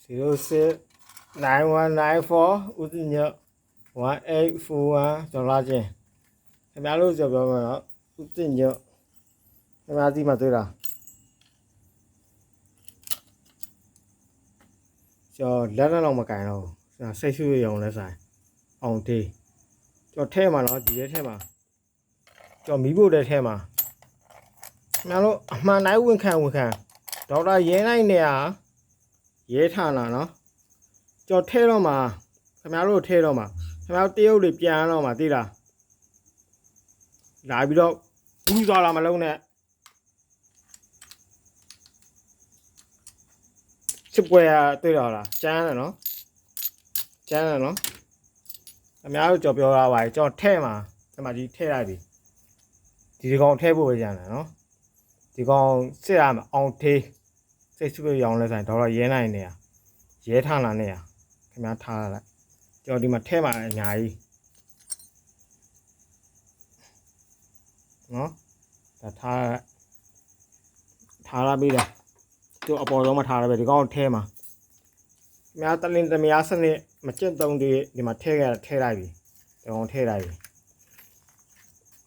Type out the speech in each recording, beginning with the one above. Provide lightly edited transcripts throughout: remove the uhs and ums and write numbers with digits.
069194 ဦးစီည1841ကျော်လာချင်းခင်ဗျားတို့ပြောမှာတော့ဦးစီညခင်ဗျားဒီမှာတွေ့လားကျော်လက်နဲ့တော့မကင်တော့စိတ်ဆူရုံလဲဆိုင်အောင်သေးကျော်ထဲမှာတော့ဒီထဲမှာကျော်မီးဖို့တဲ့ထဲမှာခင်ဗျားတို့အမှန်တိုင်းဝန်ခံဒေါက်တာရဲနိုင်နေရရဲဌာနနော်ကျော်ထဲတော့မှာခင်ဗျားတို့ထဲတော့မှာခင်ဗျားတို့တရုတ်တွေပြန်တော့မှာသိလားလာပြီးတော့ဘူးသွားလာမလုံးနဲ့စစ်ပွဲရတွေ့တော့လားကျန်းတယ်နော်ခင်ဗျားတို့ကြော်ပြောရပါပြီကျော်ထဲမှာဒီမှာဒီထဲလိုက်ပြီဒီကောင်ထဲဖို့ပဲကျန်တယ်နော်ဒီကောင်စစ်ရမှာအောင်သေးစိတ်ဆူရောင်လဲဆိုင်တော့ရဲနိုင်နေရရဲထလာနေရခင်ဗျားထားလိုက်ကျော်ဒီမှာထဲမှာအများကြီးနော်ဒါထားလာပြီလားသူအပေါ်ဆုံးမှာထားရပဲဒီကောင်ထဲမှာခင်ဗျားတလင်းတမယားစနစ်မကျင့်သုံးဒီမှာထဲလိုက်ပြီဒီကောင်ထဲလိုက်ပြီ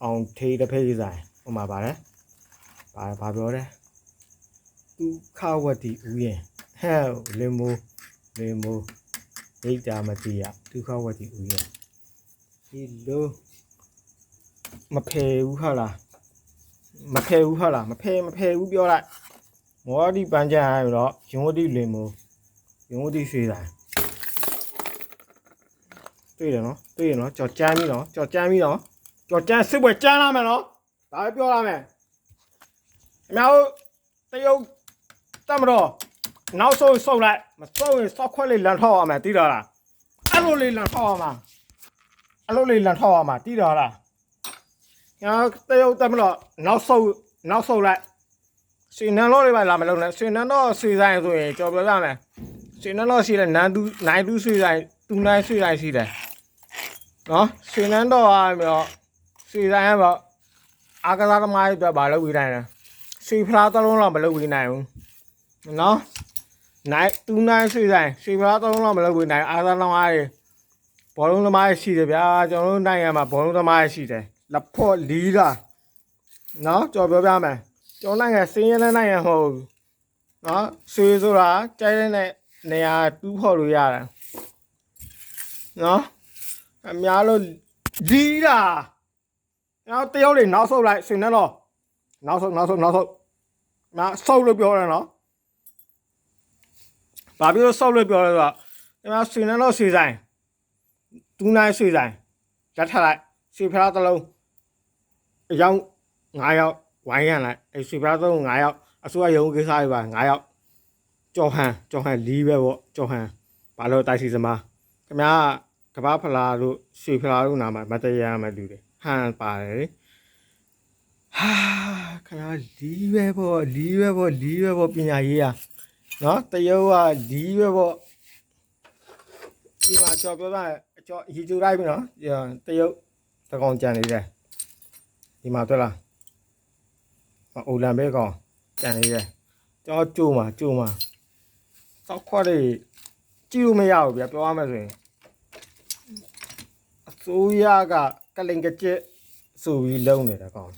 အောင်သေးတစ်ဖေးဆိုင်ဟိုမှာပါတယ်ဘာပြောလဲသူခဝတ်တီဦးရင်ဟဲ့လင်မိုးဒိတ်တာမတိရသူခဝတ်တီဦးရင်ဒီလိုမဖယ်ဘူးဟုတ်လားမဖယ်ဘူးပြောလိုက်မော်ဒီပန်းချန်ရတော့ရုံးဝတိလင်မိုးရုံးဝတိရွှေဆိုင်တွေ့တယ်နော်ကြော်ကြမ်းပြီနော်ကြော်ကြမ်းစစ်ပွဲကြမ်းလာမယ်နော်ဒါပဲပြောရမယ်အများတရုတ်တမတော်နောက်ဆုံးဆုတ်လိုက်မဆုတ်ရင်စောက်ခွက်လေးလန်ထောက်ရမယ်သိတော့လားအဲ့လိုလေးလန်ထောက်ရမှာသိတော့လားညာတရုတ်တမတော်နောက်ဆုတ်လိုက်ရွှေနန်းတော်လေးပဲလာမလို့နဲ့ရွှေနန်းတော်ရွှေဆိုင်ဆိုရင်ကြော်ပြောရမယ်ရွှေနန်းတော်ရှိတယ်နိုင်သူရွှေဆိုင်သူနိုင်ရွှေဆိုင်ရှိတယ်နော်ရွှေနန်းတော်ကမျိုးရွှေဆိုင်ကပေါ့အာကစားသမားတွေဘာလုပ်ဝေးတိုင်းလဲရွှေဖလားတစ်လုံးတော့မလုပ်ဝေးနိုင်ဘူးနော်သူနိုင်ရွှေဆိုင်ရွှေဖလားတစ်လုံးတော့မလုပ်ဝေးနိုင်အာကစားသမားတွေဘောလုံးသမားတွေရှိတယ်ဗျာကျွန်တော်တို့နိုင်ငံမှာဘောလုံးသမားတွေရှိတယ်လက်ဖို့လီးတာနော်ကြော်ပြောပြမယ်ကျွန်တော်နိုင်ငံစင်းရဲတဲ့နိုင်ငံမဟုတ်ဘူးနော်ရွှေဆိုတာကျဲတဲ့နေရာတူးဖော်လို့ရတယ်နော်အများလို့လီးတာနောက်တယောက်တွေနောက်ဆုတ်လိုက်ရွှေနဲ့တော့နောက်ဆုတ်ဆုတ်လို့ပြောတယ်နော်ဘာဖြစ်လို့ဆုတ်လို့ပြောလဲဆိုတော့ကျွန်တော်ရွှေနဲ့တော့ရွှေဆိုင်တူးနိုင်ရွှေဆိုင်လက်ထပ်လိုက်ရွှေဖလားတစ်လုံးအယောက်9ယောက်ဝိုင်းရလိုက်အဲရွှေဖလားတစ်လုံး9ယောက်အစိုးရရုံးကိစ္စတွေပါ9ယောက်ကြော်ဟန်လီးပဲပေါ့ကြော်ဟန်ဘာလို့တိုက်စီစမားခင်ဗျားကဘာဖလားတို့ရွှေဖလားတို့နာမှာမတရားမလူတယ်ဟန်ပါတယ်ဟာခင်ဗျားလီးပဲပေါ့ပညာရေးอ่ะနော်တရုတ်ကလီးပဲပေါ့ဒီမှာကြော်ပြောတာကြော်ရီကျူလိုက်ပြီနော်တရုတ်တကောင်ကြံနေတယ်ဒီမှာတွေ့လားအိုလံပဲကောင်ကြံနေတယ်ကြော်ကျိုးမှာစောက်ခွက်တွေကြည့်လို့မရဘူးဗျာပြောရမယ်ဆိုရင်အစိုးရကလင်ကကျက်ဆိုပြီးလုံးနေတာကောင်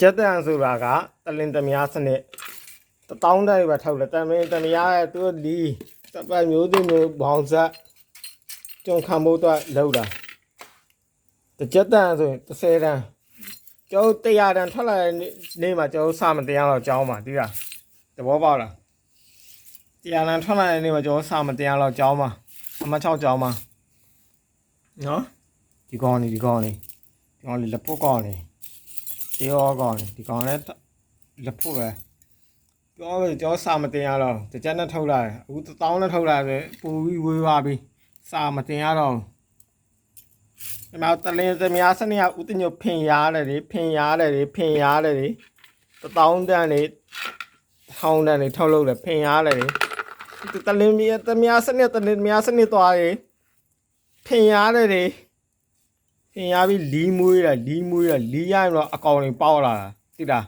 ကြက်တန်ဆိုတာကတလင်တမယားစနစ်1000တန်းပဲထုတ်တယ်တမယားရဲ့သူလီစပတ်မျိုးစုမျိုးဘောင်ဆက်ကျုံခံဖို့တော့လောက်တာကြက်တန်ဆိုရင်30တန်းကျောင်း100တန်းထွက်လာတဲ့နေ့မှာကျောင်းစာမတရားတော့ကျောင်းမှာသိလားသဘောပေါက်လား100တန်းထွက်လာတဲ့နေ့မှာကျောင်းစာမတရားတော့ကျောင်းမှာအမ6ကျောင်းမှာနော်ဒီကောင်လေးလက်ဖို့ကောင်လေးတရားကောင်ဒီကောင်လည်းလက်ဖို့ပဲပြောမယ်ကျောင်းစာမတင်ရတော့တကြက်နဲ့ထုတ်လာတယ်အခု1000နဲ့ထုတ်လာတယ်ပူပြီးဝေးသွားပြီစာမတင်ရတော့ဒီမှာတလင်းစမယားစနစ်ကဥတညဖင်ရတယ်လေ1000တန်းလေ1000တန်းလေထောင်းတန်းလေထုတ်လို့လေဖင်ရတယ်လေတလင်းတမယားစနစ်သွားလေဖင်ရတယ်လေဖင်ရပြီးလီးမွေးရရင်တော့အကောင်တွေပေါက်လာတာသိလား